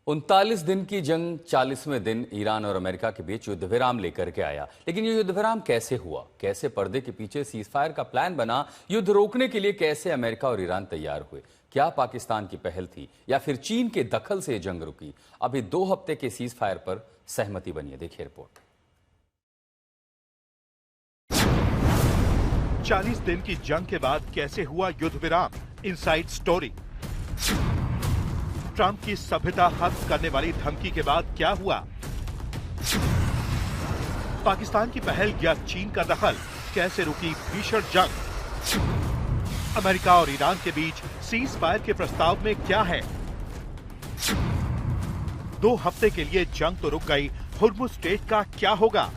39 दिन की जंग 40वें दिन ईरान और अमेरिका के बीच युद्ध विराम लेकर के आया। लेकिन ये युद्ध विराम कैसे हुआ, कैसे पर्दे के पीछे सीजफायर का प्लान बना, युद्ध रोकने के लिए कैसे अमेरिका और ईरान तैयार हुए, क्या पाकिस्तान की पहल थी या फिर चीन के दखल से जंग रुकी। अभी 2 हफ्ते के सीजफायर पर सहमति बनी है, देखिए रिपोर्ट। 40 दिन की जंग के बाद कैसे हुआ युद्ध विराम, इनसाइड स्टोरी। ट्रंप की सभ्यता खत्म करने वाली धमकी के बाद क्या हुआ, पाकिस्तान की पहल या चीन का दखल, कैसे रुकी भीषण जंग, अमेरिका और ईरान के बीच सीज फायर के प्रस्ताव में क्या है। 2 हफ्ते के लिए जंग तो रुक गई, हुर्मुज़ स्ट्रेट का क्या होगा।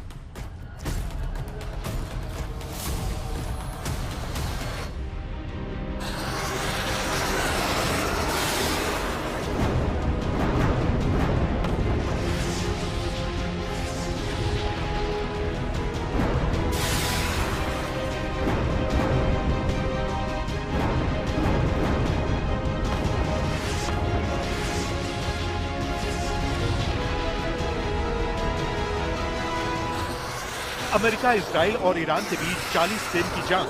अमेरिका, इजराइल और ईरान के बीच 40 दिन की जंग,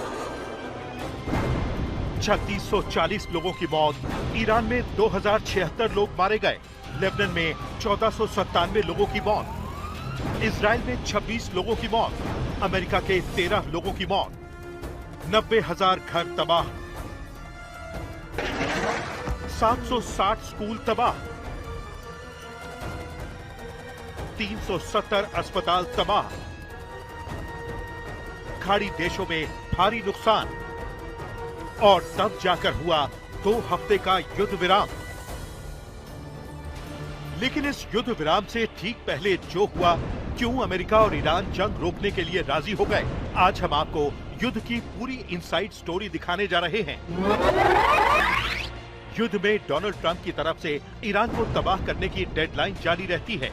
3640 लोगों की मौत, ईरान में 2076 लोग मारे गए, लेबनान में 1497 लोगों की मौत, इजराइल में 26 लोगों की मौत, अमेरिका के 13 लोगों की मौत, 90,000 घर तबाह, 760 स्कूल तबाह, 370 अस्पताल तबाह, खाड़ी देशों में भारी नुकसान, और तब जाकर हुआ 2 हफ्ते का युद्ध विराम। लेकिन इस युद्ध विराम से ठीक पहले जो हुआ, क्यों अमेरिका और ईरान जंग रोकने के लिए राजी हो गए, आज हम आपको युद्ध की पूरी इनसाइड स्टोरी दिखाने जा रहे हैं। युद्ध में डोनाल्ड ट्रंप की तरफ से ईरान को तबाह करने की डेडलाइन जारी रहती है।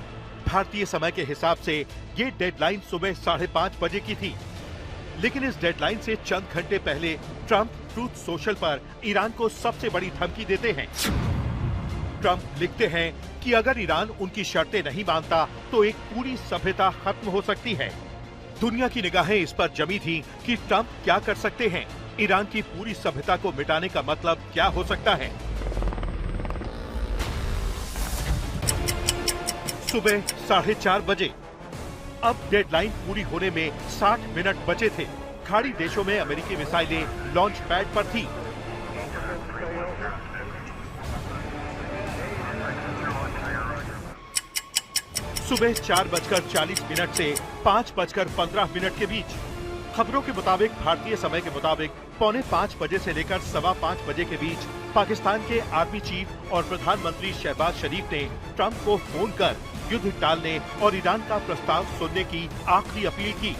भारतीय समय के हिसाब से ये डेडलाइन सुबह 5:30 बजे की थी। लेकिन इस डेडलाइन से चंद घंटे पहले ट्रंप ट्रूथ सोशल पर ईरान को सबसे बड़ी धमकी देते हैं। ट्रंप लिखते हैं कि अगर ईरान उनकी शर्तें नहीं मानता तो एक पूरी सभ्यता खत्म हो सकती है। दुनिया की निगाहें इस पर जमी थी कि ट्रंप क्या कर सकते हैं, ईरान की पूरी सभ्यता को मिटाने का मतलब क्या हो सकता है। सुबह 4:30 बजे, अब डेडलाइन पूरी होने में 60 मिनट बचे थे। खाड़ी देशों में अमेरिकी मिसाइलें लॉन्च पैड पर थी। सुबह 4:40 से 5:15 के बीच, खबरों के मुताबिक भारतीय समय के मुताबिक 4:45 बजे से लेकर 5:15 बजे के बीच पाकिस्तान के आर्मी चीफ और प्रधानमंत्री शहबाज शरीफ ने ट्रंप को फोन कर युद्ध टालने और ईरान का प्रस्ताव सुनने की आखिरी अपील की।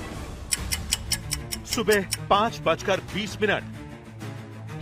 सुबह 5:20,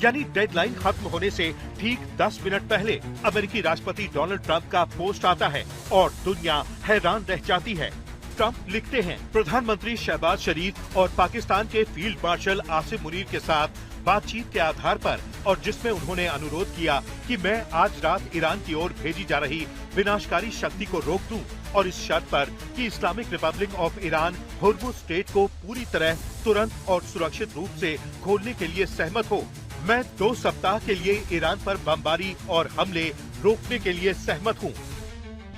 यानी डेडलाइन खत्म होने से ठीक 10 मिनट पहले अमेरिकी राष्ट्रपति डोनाल्ड ट्रंप का पोस्ट आता है और दुनिया हैरान रह जाती है। ट्रंप लिखते हैं, प्रधानमंत्री शहबाज शरीफ और पाकिस्तान के फील्ड मार्शल आसिम मुनीर के साथ बातचीत के आधार पर, और जिसमें उन्होंने अनुरोध किया कि मैं आज रात ईरान की ओर भेजी जा रही विनाशकारी शक्ति को रोक दूं, और इस शर्त पर कि Islamic Republic of Iran Hormuz strait को पूरी तरह, तुरंत और सुरक्षित रूप से खोलने के लिए सहमत हो। मैं 2 सप्ताह के लिए ईरान पर बमबारी और हमले रोकने के लिए सहमत हूँ।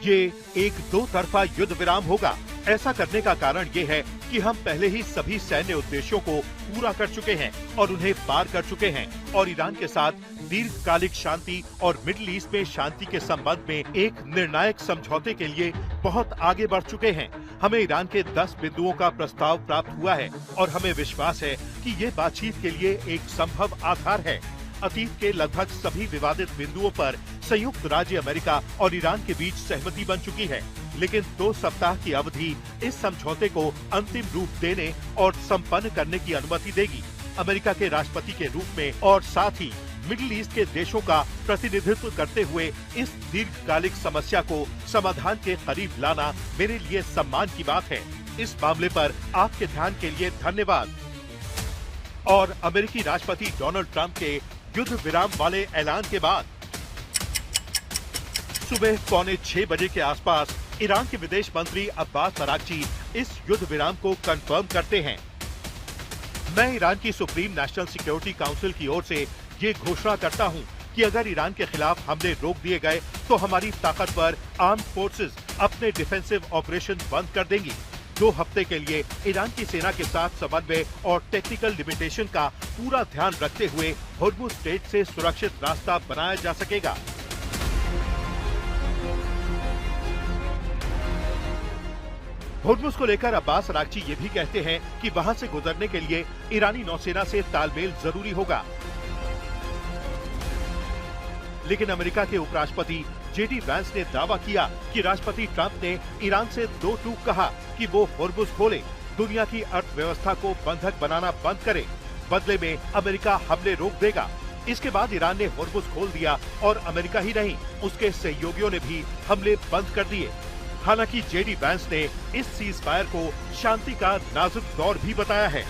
ये एक 2 तरफा युद्ध विराम होगा। ऐसा करने का कारण ये है कि हम पहले ही सभी सैन्य उद्देश्यों को पूरा कर चुके हैं और उन्हें पार कर चुके हैं, और ईरान के साथ दीर्घकालिक शांति और मिडिल ईस्ट में शांति के संबंध में एक निर्णायक समझौते के लिए बहुत आगे बढ़ चुके हैं। हमें ईरान के 10 बिंदुओं का प्रस्ताव प्राप्त हुआ है और हमें विश्वास है कि ये बातचीत के लिए एक संभव आधार है। अतीत के लगभग सभी विवादित बिंदुओं पर संयुक्त राज्य अमेरिका और ईरान के बीच सहमति बन चुकी है, लेकिन 2 सप्ताह की अवधि इस समझौते को अंतिम रूप देने और संपन्न करने की अनुमति देगी। अमेरिका के राष्ट्रपति के रूप में और साथ ही मिडिल ईस्ट के देशों का प्रतिनिधित्व करते हुए इस दीर्घकालिक समस्या को समाधान के करीब लाना मेरे लिए सम्मान की बात है। इस मामले पर आपके ध्यान के लिए धन्यवाद। और अमेरिकी राष्ट्रपति डोनाल्ड ट्रंप के युद्ध विराम वाले ऐलान के बाद सुबह 5:45 बजे के आसपास ईरान के विदेश मंत्री अब्बास अरागची इस युद्ध विराम को कंफर्म करते हैं। मैं ईरान की सुप्रीम नेशनल सिक्योरिटी काउंसिल की ओर से ये घोषणा करता हूँ कि अगर ईरान के खिलाफ हमले रोक दिए गए तो हमारी ताकतवर आर्म्ड फोर्सेस अपने डिफेंसिव ऑपरेशन बंद कर देंगी। 2 हफ्ते के लिए ईरान की सेना के साथ समन्वय और टेक्निकल लिमिटेशन का पूरा ध्यान रखते हुए होर्मुज स्ट्रेट से सुरक्षित रास्ता बनाया जा सकेगा। होर्मुज को लेकर अब्बास अरागची ये भी कहते हैं कि वहां से गुजरने के लिए ईरानी नौसेना से तालमेल जरूरी होगा। लेकिन अमेरिका के उपराष्ट्रपति जेडी वैंस ने दावा किया कि राष्ट्रपति ट्रंप ने ईरान से 2 टूक कहा कि वो होर्मुज खोले, दुनिया की अर्थव्यवस्था को बंधक बनाना बंद करे, बदले में अमेरिका हमले रोक देगा। इसके बाद ईरान ने होर्मुज खोल दिया और अमेरिका ही नहीं, उसके सहयोगियों ने भी हमले बंद कर दिए। हालांकि जेडी वैंस ने इस सीज फायर को शांति का नाजुक दौर भी बताया है।